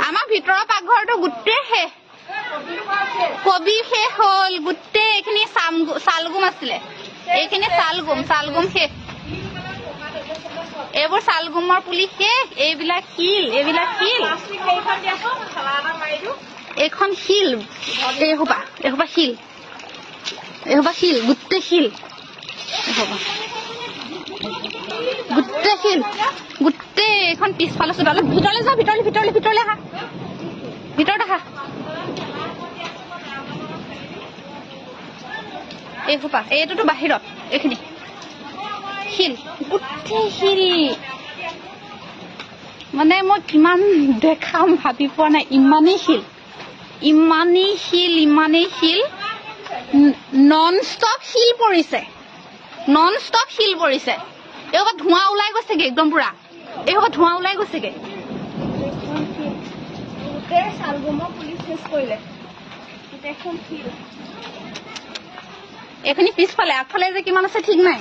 আমাৰ ভিতৰৰ পাকঘৰটো গোটেই শেষ কবি শেষ হ'ল গোটেই এইখিনি চালগুম আছিলে এইখিনি চালগুম শেষ এইবোৰ চালগুমৰ পুলি শেষ এইবিলাক শিল এইখন শিল এইসোপা শিল গোটেই শিল গোটেই এইখন পিছফালে চোতালত ভিতৰলৈ যা ভিতৰলৈ আহা ভিতৰত আহা এইসোপা এইটোতো বাহিৰত এইখিনি শিল গোটেই শিল মানে মই কিমান দেখাম ভাবি পোৱা নাই ইমানেই শিল নন ষ্টপ শিল পৰিছে এইসোপা ধোঁৱা ওলাই গৈছেগে একদম পুৰা এইসোপা ধোঁৱা ওলাই গৈছেগে এইখিনি পিছফালে আগফালে যে কিমান আছে ঠিক নাই